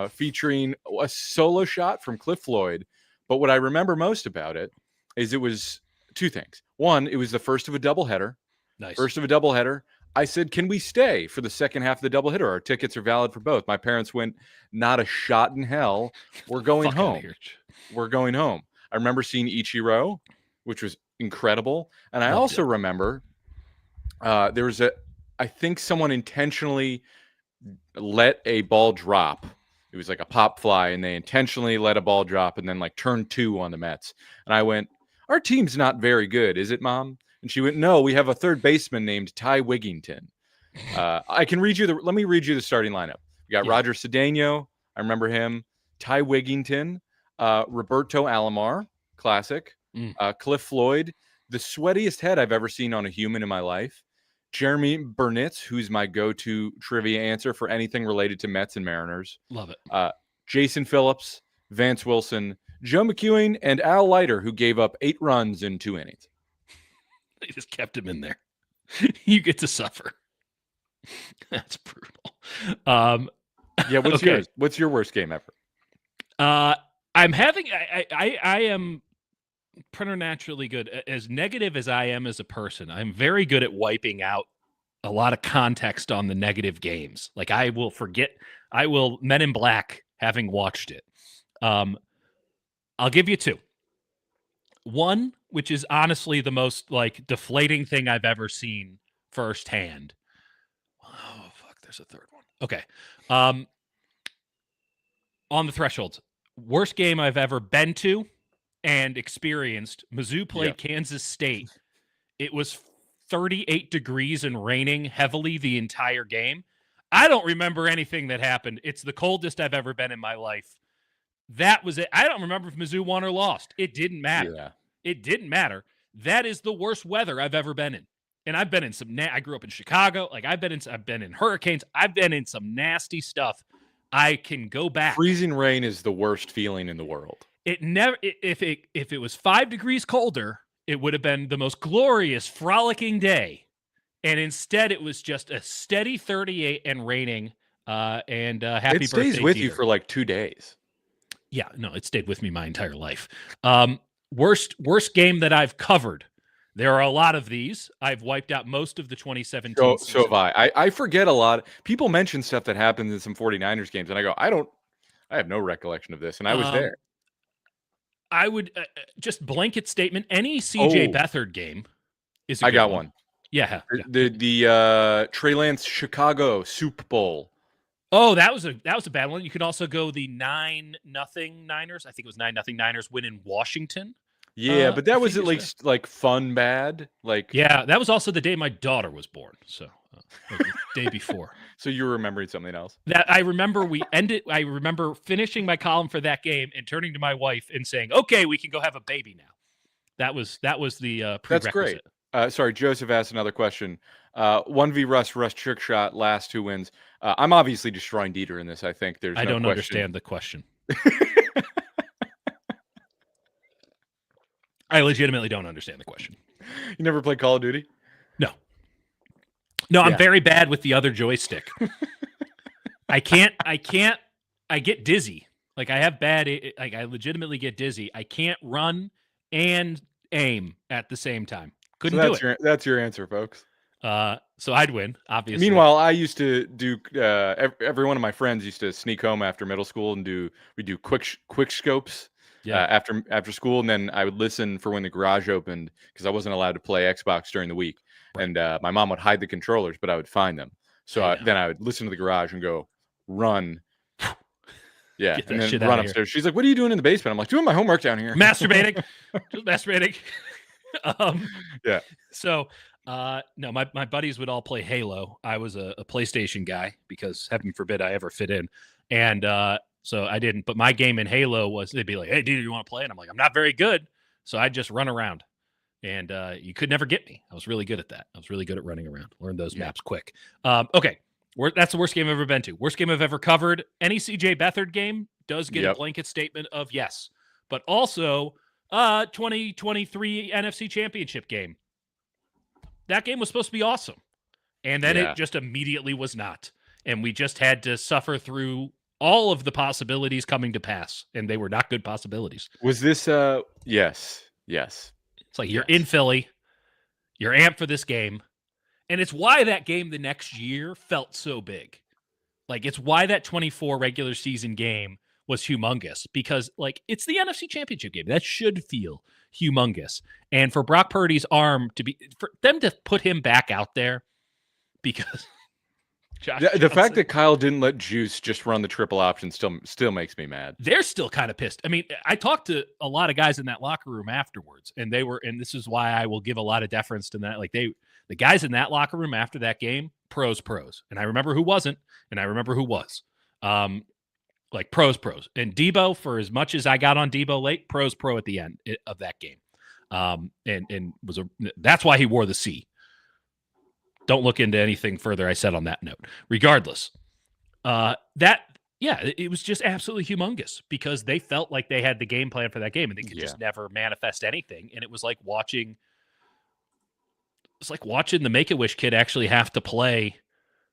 featuring a solo shot from Cliff Floyd. But what I remember most about it is it was two things. One, it was the first of a doubleheader. Nice. First of a doubleheader. I said, can we stay for the second half of the doubleheader? Our tickets are valid for both. My parents went, not a shot in hell. We're going home. We're going home. I remember seeing Ichiro, which was incredible. And I also remember there was I think someone intentionally let a ball drop. It was like a pop fly, and they intentionally let a ball drop and then like turned 2 on the Mets. And I went, our team's not very good, is it, Mom? And she went, no, we have a third baseman named Ty Wigington. I can read you let me read you the starting lineup. We got Roger Cedeno. I remember him. Ty Wigington, Roberto Alomar, classic. Cliff Floyd, the sweatiest head I've ever seen on a human in my life. Jeremy Burnitz, who's my go-to trivia answer for anything related to Mets and Mariners. Love it. Jason Phillips, Vance Wilson, Joe McEwing, and Al Leiter, who gave up 8 runs in 2 innings. They just kept him in there. You get to suffer. That's brutal. What's yours? What's your worst game ever? I'm having. I am preternaturally good. As negative as I am as a person, I'm very good at wiping out a lot of context on the negative games. Like I will forget. I will Men in Black having watched it. I'll give you 2. One, which is honestly the most like deflating thing I've ever seen firsthand. Oh fuck, there's a third one. Okay. On the thresholds, worst game I've ever been to and experienced. Mizzou played Kansas State. It was 38 degrees and raining heavily the entire game. I don't remember anything that happened. It's the coldest I've ever been in my life. That was it. I don't remember if Mizzou won or lost. It didn't matter. Yeah. It didn't matter. That is the worst weather I've ever been in. And I've been in some I grew up in Chicago. Like I've been in hurricanes. I've been in some nasty stuff. I can go back. Freezing rain is the worst feeling in the world. If it was 5 degrees colder, it would have been the most glorious, frolicking day. And instead, it was just a steady 38 and raining. Happy birthday. It stays with you for like 2 days. Yeah, no, it stayed with me my entire life. Worst game that I've covered. There are a lot of these. I've wiped out most of the 2017 So have I. I forget a lot. People mention stuff that happens in some 49ers games, and I go, I have no recollection of this, and I was there. I would just blanket statement. Any CJ Beathard game is a good one. Yeah. The Trey Lance Chicago Soup Bowl. Oh, that was a bad one. You could also go the 9-0 Niners. I think it was 9-0 Niners win in Washington. Yeah, but that was at least like fun bad. Like that was also the day my daughter was born. So the day before. So you were remembering something else? That I remember I remember finishing my column for that game and turning to my wife and saying, "Okay, we can go have a baby now." That was the prerequisite. That's great. Sorry, Joseph asked another question. 1v Russ trick shot, last 2 wins. I'm obviously destroying Dieter in this. I think I don't understand the question. I legitimately don't understand the question. You never played Call of Duty? No. I'm very bad with the other joystick. I get dizzy. Like I have I legitimately get dizzy. I can't run and aim at the same time. Couldn't do it. That's your answer, folks. So I'd win, obviously. Meanwhile, I used to do. Every one of my friends used to sneak home after middle school and we do quick scopes. After school, and then I would listen for when the garage opened because I wasn't allowed to play Xbox during the week. Right. And my mom would hide the controllers, but I would find them. So then I would listen to the garage and go run, Yeah, Get and that then shit run outta here. upstairs. She's like, "What are you doing in the basement?" I'm like, "Doing my homework down here." Masturbating. Just masturbating. Yeah. So, no, my buddies would all play Halo. I was a PlayStation guy because heaven forbid I ever fit in. And so I didn't. But my game in Halo was they'd be like, "Hey, dude, you want to play?" And I'm like, "I'm not very good." So I'd just run around. And you could never get me. I was really good at that. I was really good at running around. Learned those maps quick. Okay. That's the worst game I've ever been to. Worst game I've ever covered. Any CJ Beathard game does get a blanket statement of yes. But also 2023 NFC Championship game. That game was supposed to be awesome. And then it just immediately was not. And we just had to suffer through all of the possibilities coming to pass. And they were not good possibilities. Was this yes. It's like you're in Philly. You're amped for this game. And it's why that game the next year felt so big. Like, it's why that 24 regular season game was humongous. Because, like, it's the NFC Championship game. That should feel humongous. And for Brock Purdy's arm to be... For them to put him back out there because... The fact that Kyle didn't let Juice just run the triple option still makes me mad. They're still kind of pissed. I mean, I talked to a lot of guys in that locker room afterwards, and they were, and this is why I will give a lot of deference to that. Like the guys in that locker room after that game, pros. And I remember who wasn't, and I remember who was. Like pros. And Debo, for as much as I got on Debo late, pro at the end of that game. And that's why he wore the C. Don't look into anything further I said on that note. Regardless, it was just absolutely humongous because they felt like they had the game plan for that game and they could just never manifest anything. And it was like watching the Make-A-Wish kid actually have to play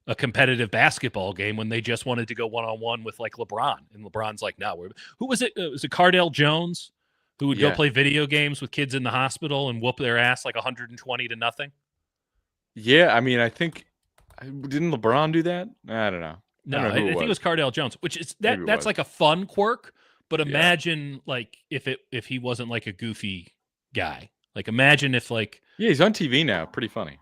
a competitive basketball game when they just wanted to go one-on-one with like LeBron. And LeBron's like, no, who was it? Was it Cardale Jones who would go play video games with kids in the hospital and whoop their ass like 120-0? Yeah, I mean, I think didn't LeBron do that? I don't know. No, I think it was Cardale Jones, which is that's like a fun quirk. But imagine like if he wasn't like a goofy guy. Like imagine if like he's on TV now, pretty funny.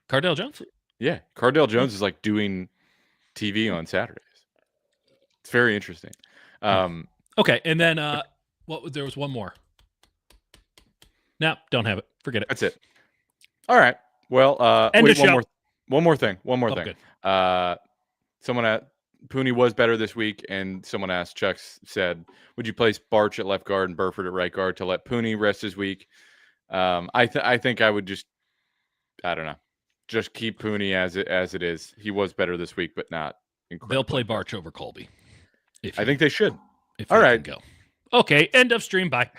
Cardale Jones. Yeah, Cardale Jones is like doing TV on Saturdays. It's very interesting. Okay, and then there was one more. No, don't have it. Forget it. That's it. All right. Well, one more thing. Good. Someone at Pooney was better this week, and someone asked, Chuck said, would you place Barch at left guard and Burford at right guard to let Pooney rest his week? I think I would just keep Pooney as it is. He was better this week, but not incredible. They'll play Barch over Colby. I think they should. All right. Go. Okay. End of stream. Bye.